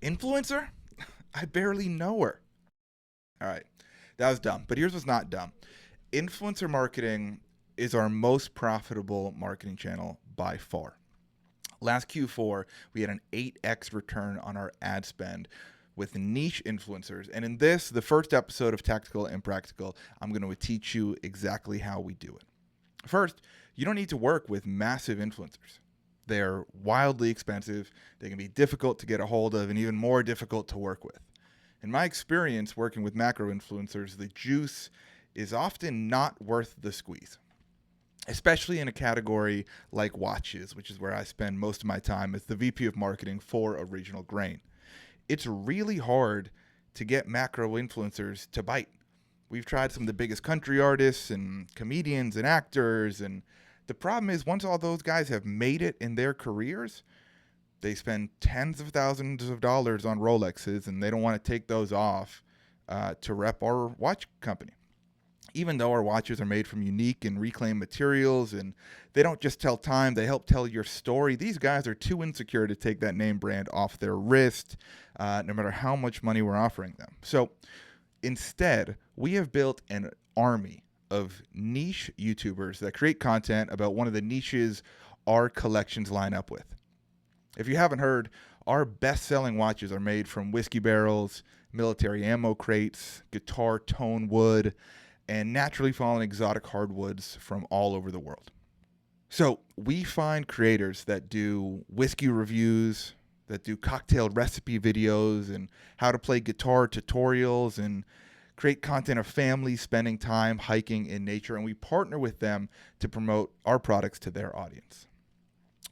Influencer? I barely know her. All right, that was dumb. But here's what's not dumb. Influencer marketing is our most profitable marketing channel by far. Last Q4, we had an 8x return on our ad spend with niche influencers. And in this, the first episode of Tactical and Practical, I'm going to teach you exactly how we do it. First, you don't need to work with massive influencers. They're wildly expensive, they can be difficult to get a hold of, and even more difficult to work with. In my experience working with macro influencers, the juice is often not worth the squeeze, especially in a category like watches, which is where I spend most of my time as the VP of marketing for Original Grain. It's really hard to get macro influencers to bite. We've tried some of the biggest country artists and comedians and actors, and the problem is once all those guys have made it in their careers, they spend tens of thousands of dollars on Rolexes, and they don't want to take those off to rep our watch company. Even though our watches are made from unique and reclaimed materials, and they don't just tell time, they help tell your story, these guys are too insecure to take that name brand off their wrist, no matter how much money we're offering them. So instead, we have built an army of niche YouTubers that create content about one of the niches our collections line up with. If you haven't heard, our best-selling watches are made from whiskey barrels, military ammo crates, guitar tone wood, and naturally fallen exotic hardwoods from all over the world. So we find creators that do whiskey reviews, that do cocktail recipe videos, and how to play guitar tutorials, and create content of families spending time hiking in nature, and we partner with them to promote our products to their audience.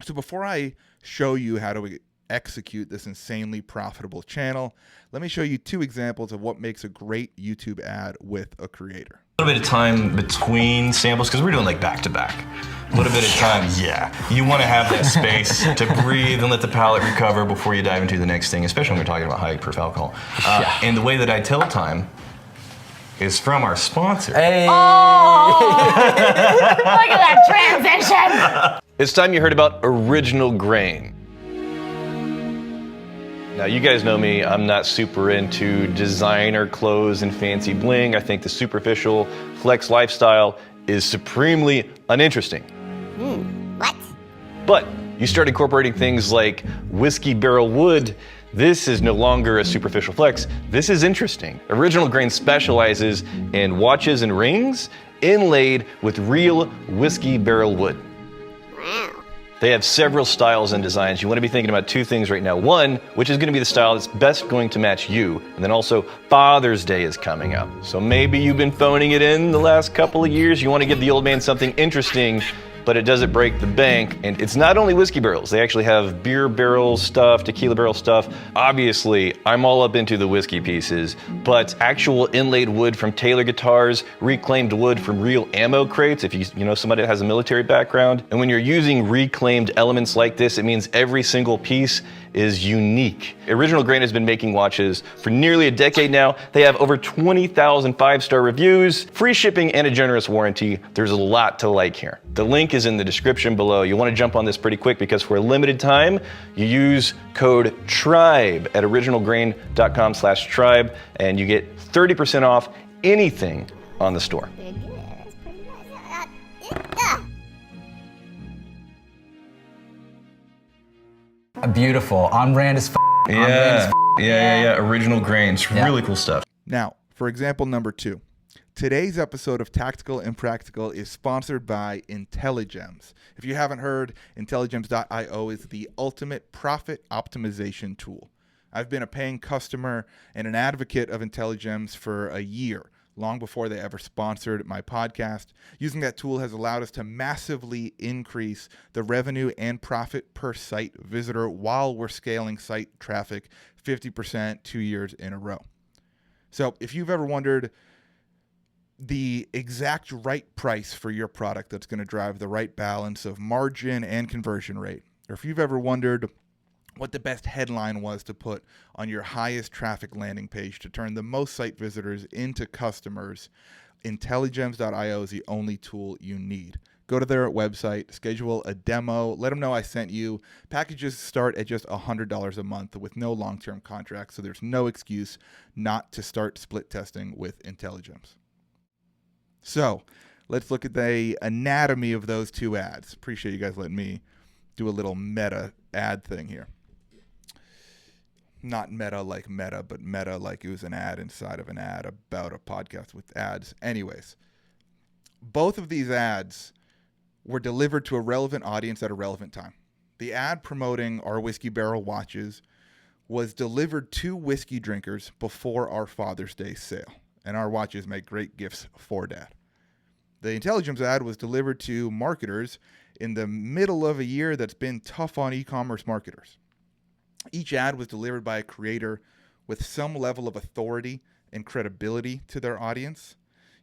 So before I show you how to execute this insanely profitable channel, let me show you two examples of what makes a great YouTube ad with a creator. A little bit of time between samples, because we're doing like back to back. A little bit of time, yeah. You want to have that space to breathe and let the palate recover before you dive into the next thing, especially when we're talking about high proof alcohol. And the way that I tell time is from our sponsor. Hey! Oh! Look at that transition! It's time you heard about Original Grain. Now, you guys know me, I'm not super into designer clothes and fancy bling. I think the superficial flex lifestyle is supremely uninteresting. What? But you start incorporating things like whiskey barrel wood. This is no longer a superficial flex. This is interesting. Original Grain specializes in watches and rings inlaid with real whiskey barrel wood. Wow. They have several styles and designs. You want to be thinking about two things right now. One, which is going to be the style that's best going to match you. And then also, Father's Day is coming up. So maybe you've been phoning it in the last couple of years. You want to give the old man something interesting, but it doesn't break the bank. And it's not only whiskey barrels. They actually have beer barrel stuff, tequila barrel stuff. Obviously, I'm all up into the whiskey pieces, but actual inlaid wood from Taylor guitars, reclaimed wood from real ammo crates, if you know somebody that has a military background. And when you're using reclaimed elements like this, it means every single piece is unique. Original Grain has been making watches for nearly a decade now. They have over 20,000 five-star reviews, free shipping, and a generous warranty. There's a lot to like here. The link is in the description below. You want to jump on this pretty quick because for a limited time, you use code TRIBE at originalgrain.com/tribe and you get 30% off anything on the store. Pretty good. That's pretty nice. Beautiful. On brand is Yeah. Original Grain. It's really cool stuff. Now, for example number 2. Today's episode of Tactical and Practical is sponsored by Intelligems. If you haven't heard, Intelligems.io is the ultimate profit optimization tool. I've been a paying customer and an advocate of Intelligems for a year, long before they ever sponsored my podcast. Using that tool has allowed us to massively increase the revenue and profit per site visitor while we're scaling site traffic 50% 2 years in a row. So if you've ever wondered the exact right price for your product that's going to drive the right balance of margin and conversion rate, or if you've ever wondered what the best headline was to put on your highest traffic landing page to turn the most site visitors into customers, Intelligems.io is the only tool you need. Go to their website, schedule a demo, let them know I sent you. Packages start at just $100 a month with no long-term contract, so there's no excuse not to start split testing with Intelligems. So let's look at the anatomy of those two ads. Appreciate you guys letting me do a little meta ad thing here. Not meta like meta, but meta like it was an ad inside of an ad about a podcast with ads. Anyways, both of these ads were delivered to a relevant audience at a relevant time. The ad promoting our Whiskey Barrel watches was delivered to whiskey drinkers before our Father's Day sale, and our watches make great gifts for Dad. The Intelligems ad was delivered to marketers in the middle of a year that's been tough on e-commerce marketers. Each ad was delivered by a creator with some level of authority and credibility to their audience.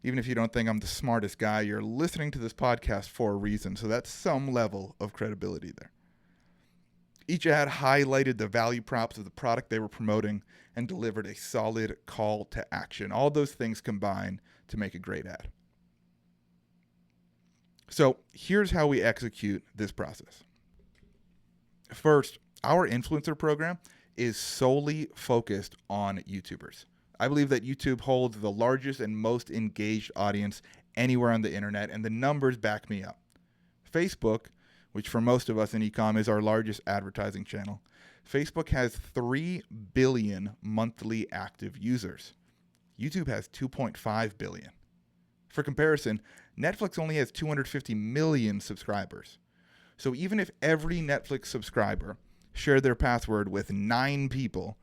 Even if you don't think I'm the smartest guy, you're listening to this podcast for a reason, so that's some level of credibility there. Each ad highlighted the value props of the product they were promoting and delivered a solid call to action. All those things combine to make a great ad. So here's how we execute this process. First, our influencer program is solely focused on YouTubers. I believe that YouTube holds the largest and most engaged audience anywhere on the internet, and the numbers back me up. Facebook, which for most of us in e-com is our largest advertising channel, Facebook has 3 billion monthly active users. YouTube has 2.5 billion. For comparison, Netflix only has 250 million subscribers. So even if every Netflix subscriber shared their password with 9 people,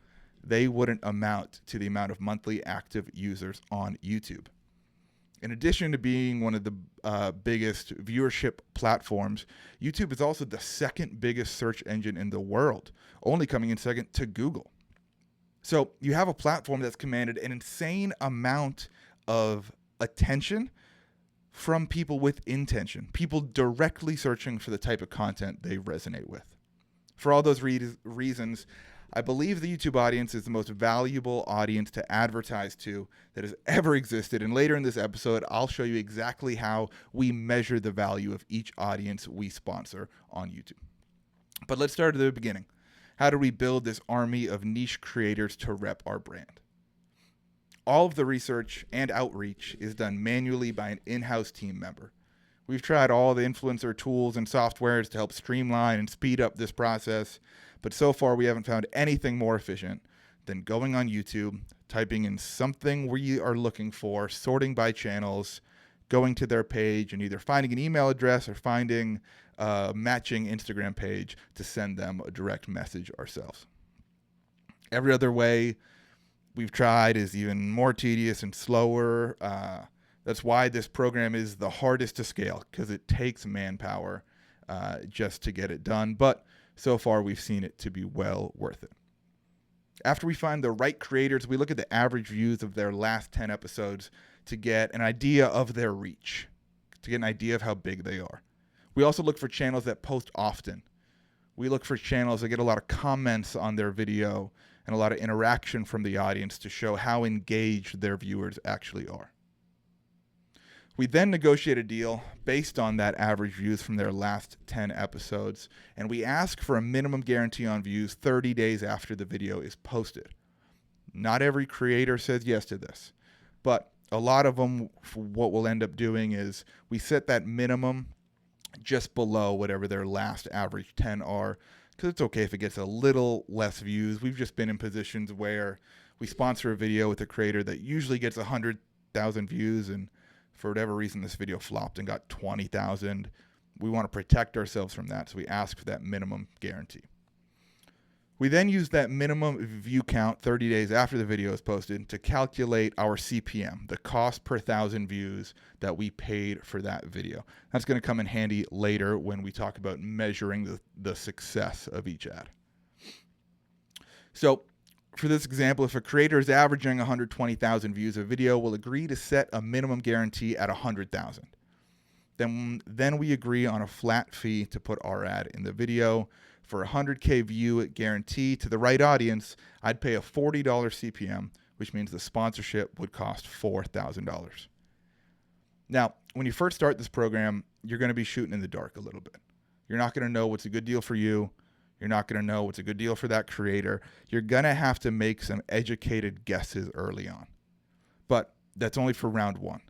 they wouldn't amount to the amount of monthly active users on YouTube. In addition to being one of the biggest viewership platforms, YouTube is also the second biggest search engine in the world, only coming in second to Google. So you have a platform that's commanded an insane amount of attention from people with intention, people directly searching for the type of content they resonate with. For all those reasons, I believe the YouTube audience is the most valuable audience to advertise to that has ever existed. And later in this episode, I'll show you exactly how we measure the value of each audience we sponsor on YouTube. But let's start at the beginning. How do we build this army of niche creators to rep our brand? All of the research and outreach is done manually by an in-house team member. We've tried all the influencer tools and softwares to help streamline and speed up this process, but so far we haven't found anything more efficient than going on YouTube, typing in something we are looking for, sorting by channels, going to their page, and either finding an email address or finding a matching Instagram page to send them a direct message ourselves. Every other way we've tried is even more tedious and slower. That's why this program is the hardest to scale, because it takes manpower just to get it done. But so far, we've seen it to be well worth it. After we find the right creators, we look at the average views of their last 10 episodes to get an idea of their reach, to get an idea of how big they are. We also look for channels that post often. We look for channels that get a lot of comments on their video and a lot of interaction from the audience to show how engaged their viewers actually are. We then negotiate a deal based on that average views from their last 10 episodes, and we ask for a minimum guarantee on views 30 days after the video is posted. Not every creator says yes to this, but a lot of them, what we'll end up doing is we set that minimum just below whatever their last average 10 are, because it's okay if it gets a little less views. We've just been in positions where we sponsor a video with a creator that usually gets 100,000 views, and for whatever reason this video flopped and got 20,000. We want to protect ourselves from that, so we ask for that minimum guarantee. We then use that minimum view count 30 days after the video is posted to calculate our CPM, the cost per 1,000 views that we paid for that video. That's going to come in handy later when we talk about measuring the success of each ad. So for this example, if a creator is averaging 120,000 views, a video will agree to set a minimum guarantee at 100,000. Then we agree on a flat fee to put our ad in the video. For a 100K view guarantee to the right audience, I'd pay a $40 CPM, which means the sponsorship would cost $4,000. Now, when you first start this program, you're going to be shooting in the dark a little bit. You're not going to know what's a good deal for you. You're not going to know what's a good deal for that creator. You're going to have to make some educated guesses early on. But that's only for round 1.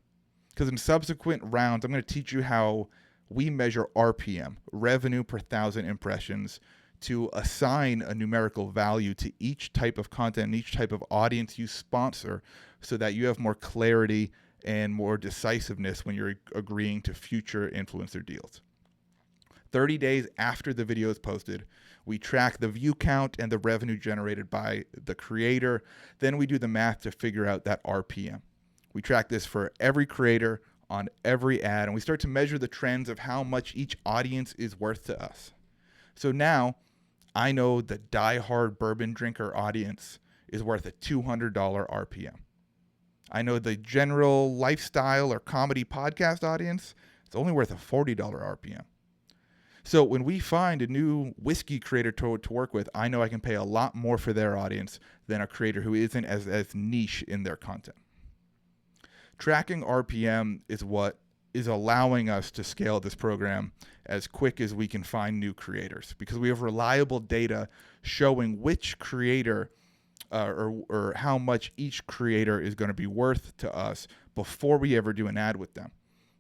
Because in subsequent rounds, I'm going to teach you how we measure RPM, revenue per 1,000 impressions, to assign a numerical value to each type of content and each type of audience you sponsor so that you have more clarity and more decisiveness when you're agreeing to future influencer deals. 30 days after the video is posted, we track the view count and the revenue generated by the creator. Then we do the math to figure out that RPM. We track this for every creator on every ad, and we start to measure the trends of how much each audience is worth to us. So now I know the diehard bourbon drinker audience is worth a $200 RPM. I know the general lifestyle or comedy podcast audience is only worth a $40 RPM. So when we find a new whiskey creator to work with, I know I can pay a lot more for their audience than a creator who isn't as niche in their content. Tracking RPM is what is allowing us to scale this program as quick as we can find new creators, because we have reliable data showing which creator or how much each creator is going to be worth to us before we ever do an ad with them.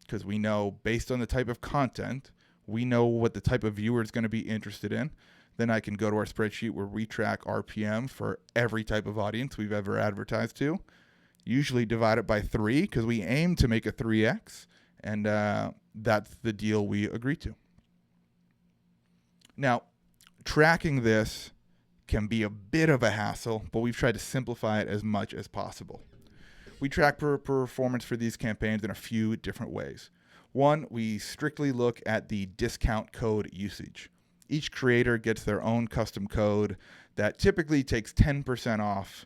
Because we know, based on the type of content, we know what the type of viewer is going to be interested in. Then I can go to our spreadsheet where we track RPM for every type of audience we've ever advertised to, usually divide it by 3 because we aim to make a 3x, and that's the deal we agree to. Now, tracking this can be a bit of a hassle, but we've tried to simplify it as much as possible. We track performance for these campaigns in a few different ways. One, we strictly look at the discount code usage. Each creator gets their own custom code that typically takes 10% off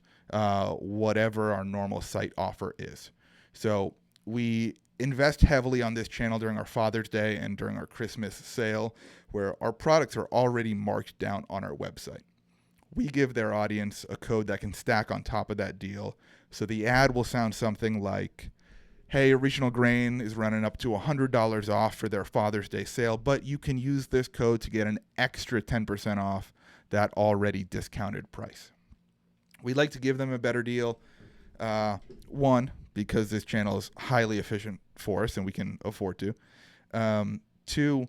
whatever our normal site offer is. So we invest heavily on this channel during our Father's Day and during our Christmas sale, where our products are already marked down on our website. We give their audience a code that can stack on top of that deal. So the ad will sound something like, hey, Original Grain is running up to $100 off for their Father's Day sale, but you can use this code to get an extra 10% off that already discounted price. We'd like to give them a better deal. One, because this channel is highly efficient for us and we can afford to. Two,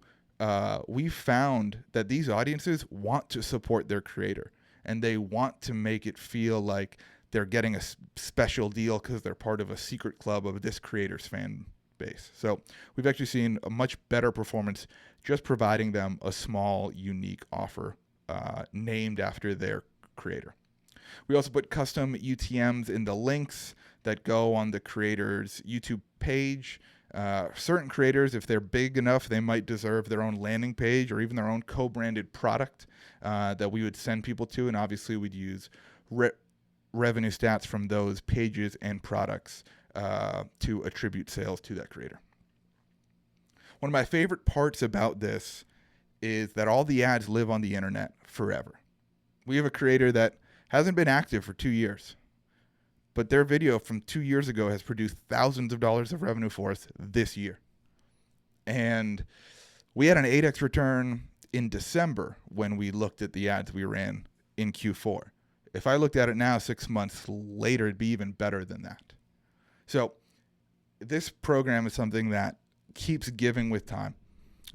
we found that these audiences want to support their creator and they want to make it feel like they're getting a special deal because they're part of a secret club of this creator's fan base. So we've actually seen a much better performance just providing them a small, unique offer named after their creator. We also put custom UTMs in the links that go on the creator's YouTube page. Certain creators, if they're big enough, they might deserve their own landing page or even their own co-branded product that we would send people to. And obviously we'd use revenue stats from those pages and products to attribute sales to that creator. One of my favorite parts about this is that all the ads live on the internet forever. We have a creator that hasn't been active for 2 years, but their video from 2 years ago has produced thousands of dollars of revenue for us this year. And we had an 8x return in December when we looked at the ads we ran in Q4. If I looked at it now 6 months later, it'd be even better than that. So this program is something that keeps giving with time.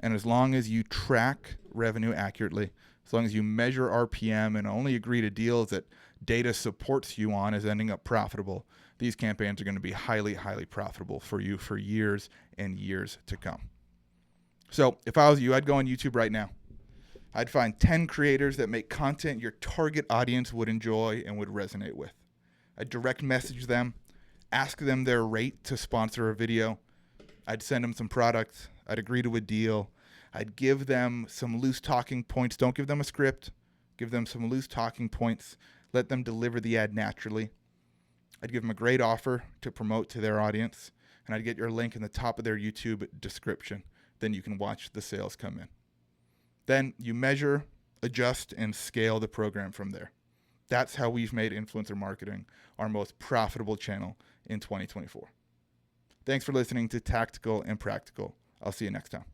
And as long as you track revenue accurately, as long as you measure RPM and only agree to deals that data supports you on as ending up profitable, these campaigns are going to be highly, highly profitable for you for years and years to come. So if I was you, I'd go on YouTube right now. I'd find 10 creators that make content your target audience would enjoy and would resonate with. I'd direct message them, ask them their rate to sponsor a video. I'd send them some products. I'd agree to a deal. I'd give them some loose talking points. Don't give them a script. Give them some loose talking points. Let them deliver the ad naturally. I'd give them a great offer to promote to their audience, and I'd get your link in the top of their YouTube description. Then you can watch the sales come in. Then you measure, adjust, and scale the program from there. That's how we've made influencer marketing our most profitable channel in 2024. Thanks for listening to Tactical and Practical. I'll see you next time.